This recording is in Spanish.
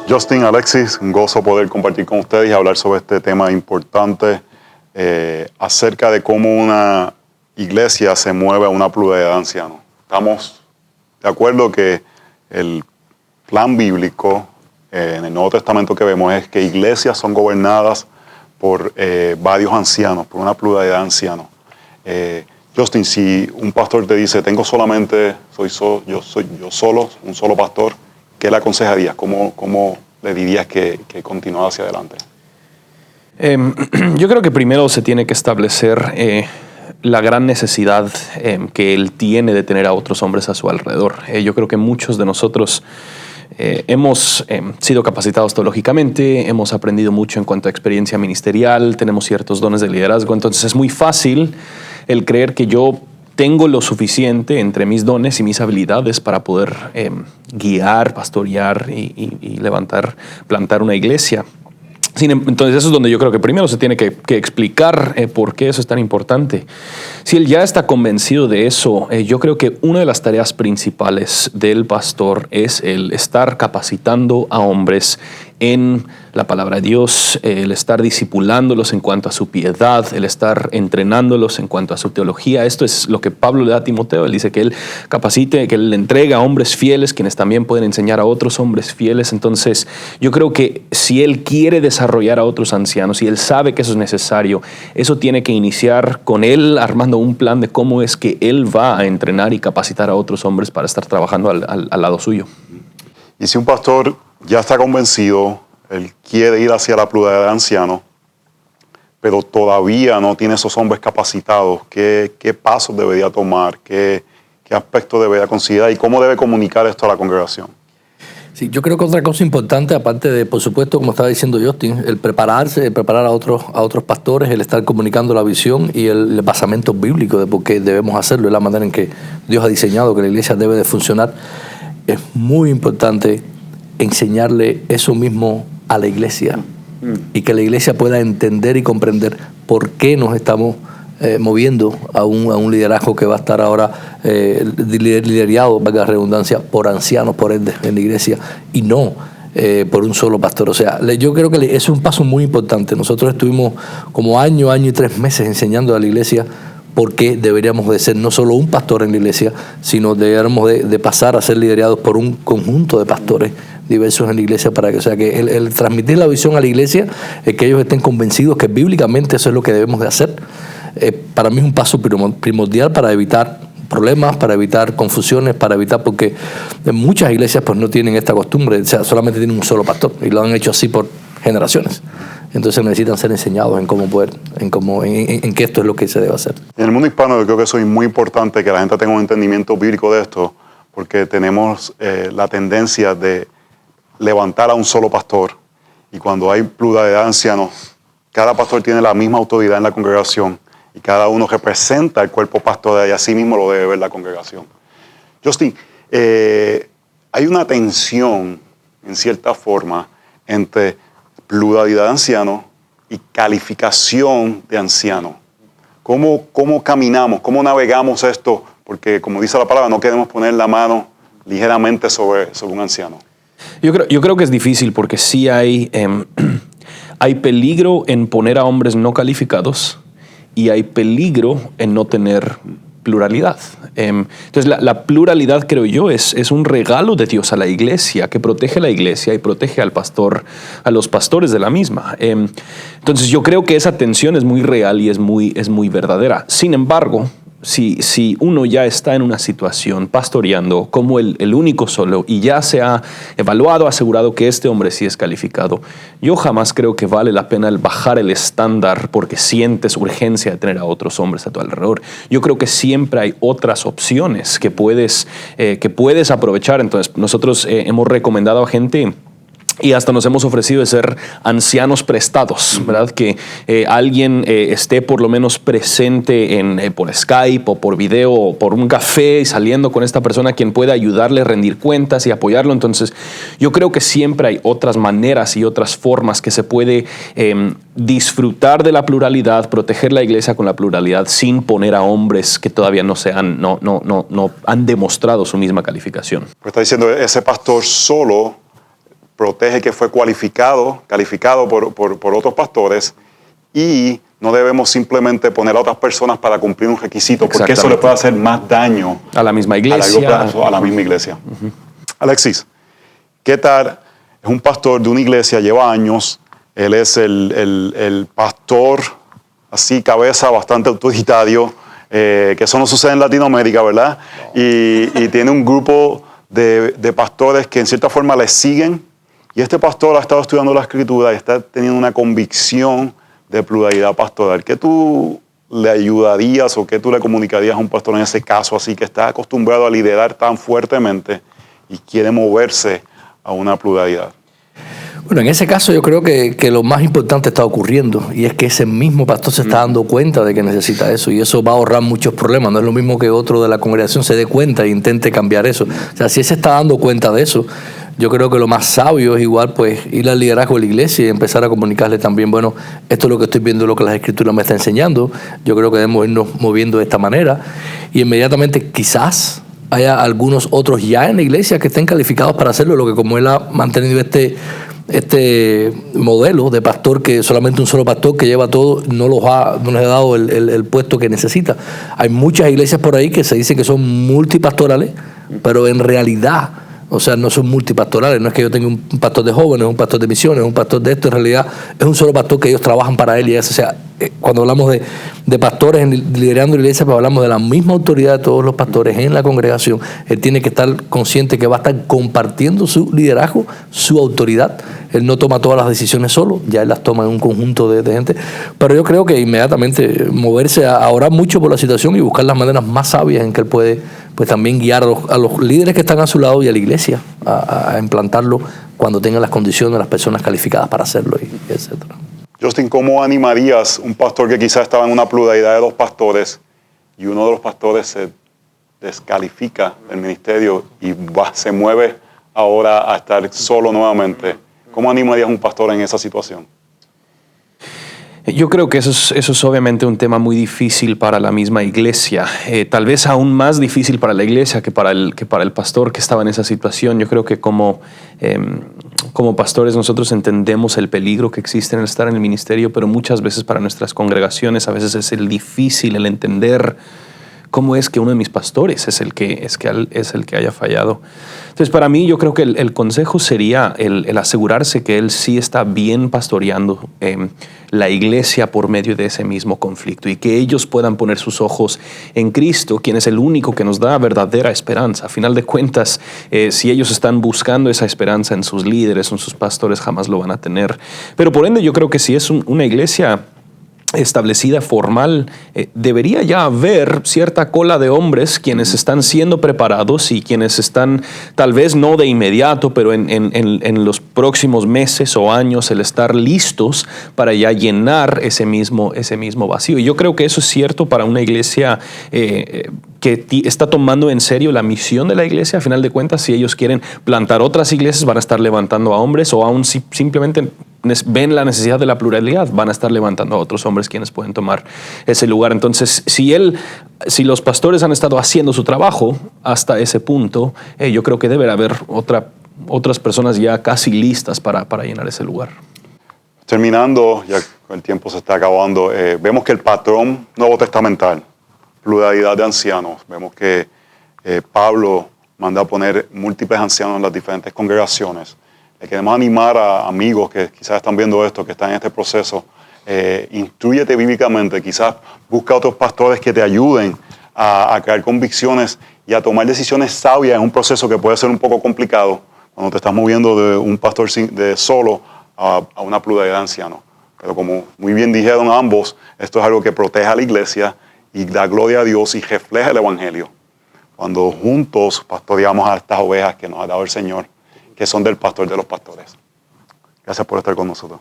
Justin, Alexis, un gozo poder compartir con ustedes y hablar sobre este tema importante acerca de cómo una iglesia se mueve a una pluralidad de ancianos. Estamos de acuerdo que el plan bíblico en el Nuevo Testamento que vemos es que iglesias son gobernadas por varios ancianos, por una pluralidad de ancianos. Justin, si un pastor te dice, tengo solamente, yo solo, un solo pastor, ¿qué le aconsejarías? ¿Cómo le dirías que continúe hacia adelante? Yo creo que primero se tiene que establecer la gran necesidad que él tiene de tener a otros hombres a su alrededor. Yo creo que muchos de nosotros hemos sido capacitados teológicamente, hemos aprendido mucho en cuanto a experiencia ministerial, tenemos ciertos dones de liderazgo, entonces es muy fácil el creer que yo tengo lo suficiente entre mis dones y mis habilidades para poder guiar, pastorear y plantar una iglesia. Entonces eso es donde yo creo que primero se tiene que explicar por qué eso es tan importante. Si él ya está convencido de eso, yo creo que una de las tareas principales del pastor es el estar capacitando a hombres en la palabra de Dios, el estar discipulándolos en cuanto a su piedad, el estar entrenándolos en cuanto a su teología. Esto es lo que Pablo le da a Timoteo. Él dice que él capacite, que él le entrega a hombres fieles, quienes también pueden enseñar a otros hombres fieles. Entonces, yo creo que si él quiere desarrollar a otros ancianos y él sabe que eso es necesario, eso tiene que iniciar con él armando un plan de cómo es que él va a entrenar y capacitar a otros hombres para estar trabajando al lado suyo. Y si un pastor ya está convencido, él quiere ir hacia la pluralidad de ancianos, pero todavía no tiene esos hombres capacitados, ¿qué pasos debería tomar? ¿Qué aspectos debería considerar? ¿Y cómo debe comunicar esto a la congregación? Sí, yo creo que otra cosa importante, aparte de, por supuesto, como estaba diciendo Justin, el prepararse, el preparar a otros pastores, el estar comunicando la visión y el basamento bíblico de por qué debemos hacerlo, es la manera en que Dios ha diseñado que la iglesia debe de funcionar. Es muy importante enseñarle eso mismo a la iglesia y que la iglesia pueda entender y comprender por qué nos estamos moviendo a un liderazgo que va a estar ahora liderado, valga la redundancia, por ancianos, por ende, en la iglesia, y no por un solo pastor. O sea, yo creo que es un paso muy importante. Nosotros estuvimos como año y 3 meses enseñando a la iglesia por qué deberíamos de ser no solo un pastor en la iglesia, sino deberíamos de pasar a ser liderados por un conjunto de pastores diversos en la iglesia, para que, o sea, que el transmitir la visión a la iglesia es que ellos estén convencidos que bíblicamente eso es lo que debemos de hacer. Para mí es un paso primordial para evitar problemas, para evitar confusiones, para evitar, porque muchas iglesias pues no tienen esta costumbre, o sea, solamente tienen un solo pastor y lo han hecho así por generaciones. Entonces necesitan ser enseñados en qué esto es lo que se debe hacer. En el mundo hispano yo creo que eso es muy importante, que la gente tenga un entendimiento bíblico de esto, porque tenemos la tendencia de levantar a un solo pastor, y cuando hay pluralidad de ancianos, cada pastor tiene la misma autoridad en la congregación y cada uno representa el cuerpo pastoral y así mismo lo debe ver la congregación. Justin, hay una tensión en cierta forma entre pluralidad de ancianos y calificación de ancianos. ¿Cómo caminamos, cómo navegamos esto? Porque como dice la palabra, no queremos poner la mano ligeramente sobre un anciano. Yo creo que es difícil porque sí hay peligro en poner a hombres no calificados y hay peligro en no tener pluralidad. Entonces la pluralidad, creo yo, es un regalo de Dios a la iglesia, que protege a la iglesia y protege al pastor, a los pastores de la misma. Entonces yo creo que esa tensión es muy real y es muy verdadera. Sin embargo, si uno ya está en una situación pastoreando como el único solo y ya se ha evaluado, asegurado que este hombre sí es calificado, yo jamás creo que vale la pena el bajar el estándar porque sientes urgencia de tener a otros hombres a tu alrededor. Yo creo que siempre hay otras opciones que puedes aprovechar. Entonces nosotros hemos recomendado a gente y hasta nos hemos ofrecido de ser ancianos prestados, ¿verdad? Que alguien esté por lo menos presente por Skype o por video o por un café, saliendo con esta persona, quien pueda ayudarle a rendir cuentas y apoyarlo. Entonces, yo creo que siempre hay otras maneras y otras formas que se puede disfrutar de la pluralidad, proteger la iglesia con la pluralidad sin poner a hombres que todavía no han demostrado su misma calificación. Pues está diciendo, ese pastor solo protege que fue calificado por otros pastores, y no debemos simplemente poner a otras personas para cumplir un requisito, porque eso le puede hacer más daño a la misma iglesia. A largo plazo, a la misma iglesia. Alexis, ¿qué tal? Es un pastor de una iglesia, lleva años, él es el pastor, así cabeza, bastante autoritario, que eso no sucede en Latinoamérica, ¿verdad? Y tiene un grupo de pastores que en cierta forma le siguen, y este pastor ha estado estudiando la Escritura y está teniendo una convicción de pluralidad pastoral. ¿Qué tú le ayudarías o qué tú le comunicarías a un pastor en ese caso así, que está acostumbrado a liderar tan fuertemente y quiere moverse a una pluralidad? Bueno, en ese caso yo creo que lo más importante está ocurriendo, y es que ese mismo pastor se está dando cuenta de que necesita eso, y eso va a ahorrar muchos problemas. No es lo mismo que otro de la congregación se dé cuenta e intente cambiar eso. O sea, si él se está dando cuenta de eso, yo creo que lo más sabio es igual pues ir al liderazgo de la iglesia y empezar a comunicarle también, bueno, esto es lo que estoy viendo, lo que las Escrituras me están enseñando, yo creo que debemos irnos moviendo de esta manera, y inmediatamente quizás haya algunos otros ya en la iglesia que estén calificados para hacerlo, lo que como él ha mantenido este modelo de pastor, que solamente un solo pastor que lleva todo, no les ha dado el puesto que necesita. Hay muchas iglesias por ahí que se dice que son multipastorales, pero en realidad, o sea, no son multipastorales. No es que yo tenga un pastor de jóvenes, un pastor de misiones, un pastor de esto. En realidad es un solo pastor que ellos trabajan para él. Y eso, o sea, cuando hablamos de pastores liderando la iglesia, pues hablamos de la misma autoridad de todos los pastores en la congregación. Él tiene que estar consciente que va a estar compartiendo su liderazgo, su autoridad. Él no toma todas las decisiones solo, ya él las toma en un conjunto de gente. Pero yo creo que inmediatamente moverse a orar mucho por la situación y buscar las maneras más sabias en que él puede pues también guiar a los líderes que están a su lado y a la iglesia a implantarlo cuando tengan las condiciones, las personas calificadas para hacerlo, y etcétera. Justin, ¿cómo animarías un pastor que quizás estaba en una pluralidad de dos pastores y uno de los pastores se descalifica del ministerio y se mueve ahora a estar solo nuevamente? ¿Cómo animarías a un pastor en esa situación? Yo creo que eso es obviamente un tema muy difícil para la misma iglesia, tal vez aún más difícil para la iglesia que para el pastor que estaba en esa situación. Yo creo que como pastores nosotros entendemos el peligro que existe en el estar en el ministerio, pero muchas veces para nuestras congregaciones a veces es difícil el entender cómo es que uno de mis pastores es el que haya fallado. Entonces, para mí, yo creo que el consejo sería el asegurarse que él sí está bien pastoreando la iglesia por medio de ese mismo conflicto, y que ellos puedan poner sus ojos en Cristo, quien es el único que nos da verdadera esperanza. A final de cuentas, si ellos están buscando esa esperanza en sus líderes, en sus pastores, jamás lo van a tener. Pero por ende, yo creo que si es una iglesia establecida, formal, debería ya haber cierta cola de hombres quienes están siendo preparados y quienes están, tal vez no de inmediato, pero en los próximos meses o años, el estar listos para ya llenar ese mismo vacío. Y yo creo que eso es cierto para una iglesia que está tomando en serio la misión de la iglesia. A final de cuentas, si ellos quieren plantar otras iglesias, van a estar levantando a hombres, o aún si simplemente ven la necesidad de la pluralidad, van a estar levantando a otros hombres quienes pueden tomar ese lugar. Entonces, si los pastores han estado haciendo su trabajo hasta ese punto, yo creo que debe haber otras personas ya casi listas para llenar ese lugar. Terminando, ya el tiempo se está acabando, vemos que el patrón nuevo testamental, pluralidad de ancianos, vemos que Pablo manda a poner múltiples ancianos en las diferentes congregaciones. Le queremos animar a amigos que quizás están viendo esto, que están en este proceso. Instrúyete bíblicamente, quizás busca otros pastores que te ayuden a crear convicciones y a tomar decisiones sabias en un proceso que puede ser un poco complicado cuando te estás moviendo de un pastor de solo a una pluralidad de ancianos. Pero como muy bien dijeron ambos, esto es algo que protege a la iglesia y da gloria a Dios y refleja el evangelio. Cuando juntos pastoreamos a estas ovejas que nos ha dado el Señor, que son del pastor de los pastores. Gracias por estar con nosotros.